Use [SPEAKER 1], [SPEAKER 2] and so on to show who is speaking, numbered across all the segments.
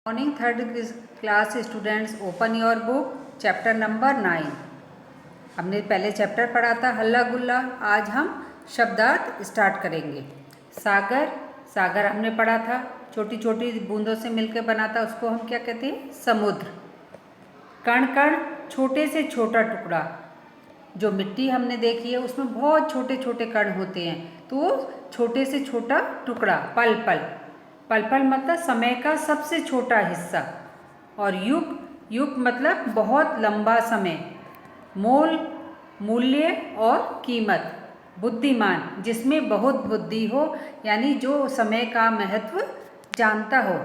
[SPEAKER 1] Morning third class students, open your book chapter number 9। हमने पहले chapter पढ़ा था हल्ला गुल्ला। आज हम शब्दार्थ स्टार्ट करेंगे। सागर, सागर हमने पढ़ा था, छोटी छोटी बूंदों से मिलकर बना था, उसको हम क्या कहते हैं? समुद्र। कण कण, छोटे से छोटा टुकड़ा। जो मिट्टी हमने देखी है उसमें बहुत छोटे छोटे कण होते हैं, तो छोटे से छोटा टुकड़ा। पल पल, पल पल मतलब समय का सबसे छोटा हिस्सा। और युग, युग मतलब बहुत लंबा समय। मोल, मूल्य और कीमत। बुद्धिमान, जिसमें बहुत बुद्धि हो, यानी जो समय का महत्व जानता हो।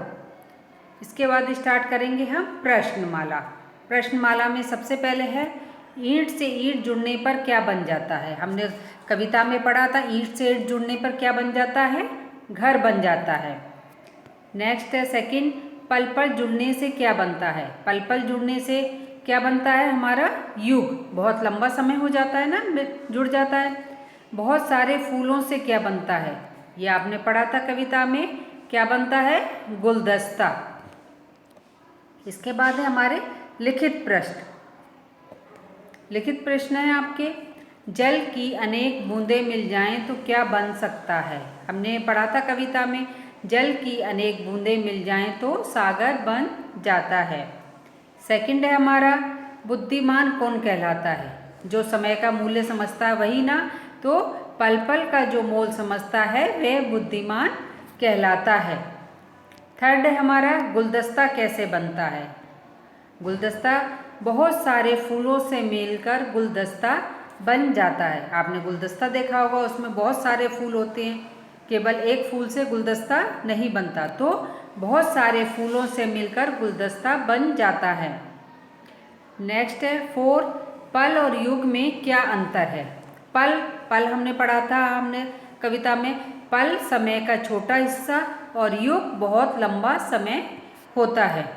[SPEAKER 1] इसके बाद स्टार्ट करेंगे हम प्रश्नमाला। प्रश्नमाला में सबसे पहले है ईंट से ईंट जुड़ने पर क्या बन जाता है। हमने कविता में पढ़ा था ईंट से ईंट जुड़ने पर क्या बन जाता है? घर बन जाता है। नेक्स्ट है सेकंड, पल पल जुड़ने से क्या बनता है? पल पल जुड़ने से क्या बनता है? हमारा युग। बहुत लंबा समय हो जाता है ना, जुड़ जाता है। बहुत सारे फूलों से क्या बनता है? ये आपने पढ़ा था कविता में। क्या बनता है? गुलदस्ता। इसके बाद है हमारे लिखित प्रश्न। लिखित प्रश्न है आपके, जल की अनेक बूंदें मिल जाएं तो क्या बन सकता है? हमने पढ़ा था कविता में, जल की अनेक बूंदें मिल जाएं तो सागर बन जाता है। सेकंड है हमारा, बुद्धिमान कौन कहलाता है? जो समय का मूल्य समझता है वही ना, तो पल पल का जो मोल समझता है वह बुद्धिमान कहलाता है। थर्ड है हमारा, गुलदस्ता कैसे बनता है? गुलदस्ता बहुत सारे फूलों से मिलकर गुलदस्ता बन जाता है। आपने गुलदस्ता देखा होगा, उसमें बहुत सारे फूल होते हैं, केवल एक फूल से गुलदस्ता नहीं बनता, तो बहुत सारे फूलों से मिलकर गुलदस्ता बन जाता है। नेक्स्ट है 4, पल और युग में क्या अंतर है? पल, पल हमने पढ़ा था हमने कविता में, पल समय का छोटा हिस्सा और युग बहुत लंबा समय होता है।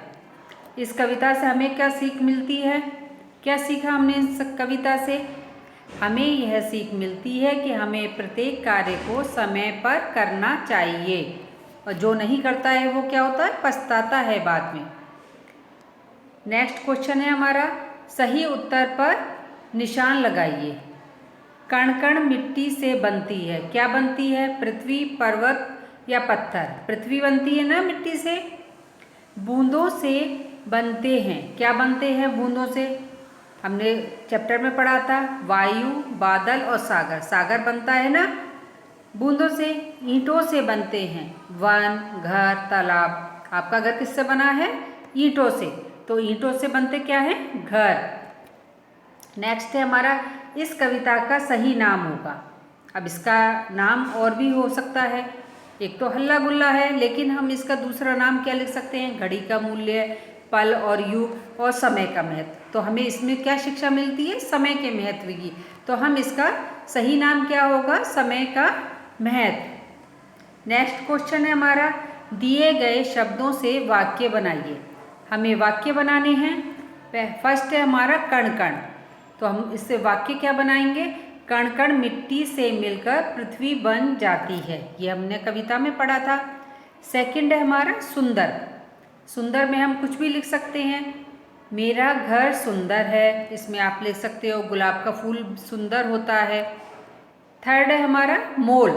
[SPEAKER 1] इस कविता से हमें क्या सीख मिलती है? क्या सीखा हमने इस कविता से? हमें यह सीख मिलती है कि हमें प्रत्येक कार्य को समय पर करना चाहिए, और जो नहीं करता है वो क्या होता है? पछताता है बाद में। नेक्स्ट क्वेश्चन है हमारा, सही उत्तर पर निशान लगाइए। कण कण मिट्टी से बनती है। क्या बनती है? पृथ्वी, पर्वत या पत्थर? पृथ्वी बनती है ना मिट्टी से। बूंदों से बनते हैं। क्या बनते हैं बूंदों से? हमने चैप्टर में पढ़ा था वायु, बादल और सागर। सागर बनता है ना बूंदों से। ईंटों से बनते हैं वन, घर, तालाब। आपका घर किससे बना है? ईंटों से। तो ईंटों से बनते क्या है? घर। नेक्स्ट है हमारा, इस कविता का सही नाम होगा। अब इसका नाम और भी हो सकता है। एक तो हल्ला गुल्ला है, लेकिन हम इसका दूसरा नाम क्या लिख सकते हैं? घड़ी का मूल्य, पल और युग और समय का महत्व। तो हमें इसमें क्या शिक्षा मिलती है? समय के महत्व की। तो हम इसका सही नाम क्या होगा? समय का महत्व। नेक्स्ट क्वेश्चन है हमारा, दिए गए शब्दों से वाक्य बनाइए। हमें वाक्य बनाने हैं। फर्स्ट है हमारा कण कण, तो हम इससे वाक्य क्या बनाएंगे? कण कण मिट्टी से मिलकर पृथ्वी बन जाती है। ये हमने कविता में पढ़ा था। सेकंड है हमारा सुंदर। सुंदर में हम कुछ भी लिख सकते हैं। मेरा घर सुंदर है, इसमें आप लिख सकते हो गुलाब का फूल सुंदर होता है। थर्ड है हमारा मोल।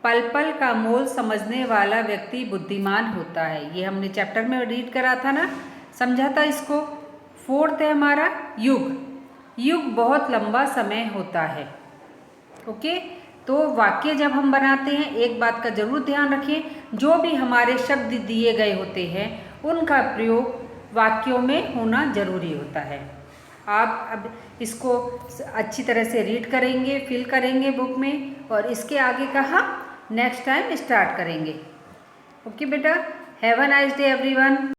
[SPEAKER 1] पल पल का मोल समझने वाला व्यक्ति बुद्धिमान होता है। ये हमने चैप्टर में रीड करा था ना, समझा था इसको। फोर्थ है हमारा युग। युग बहुत लंबा समय होता है। ओके, तो वाक्य जब हम बनाते हैं एक बात का जरूर ध्यान रखें, जो भी हमारे शब्द दिए गए होते हैं उनका प्रयोग वाक्यों में होना जरूरी होता है। आप अब इसको अच्छी तरह से रीड करेंगे, फिल करेंगे बुक में, और इसके आगे का हम नेक्स्ट टाइम स्टार्ट करेंगे। ओके बेटा, have a nice day everyone.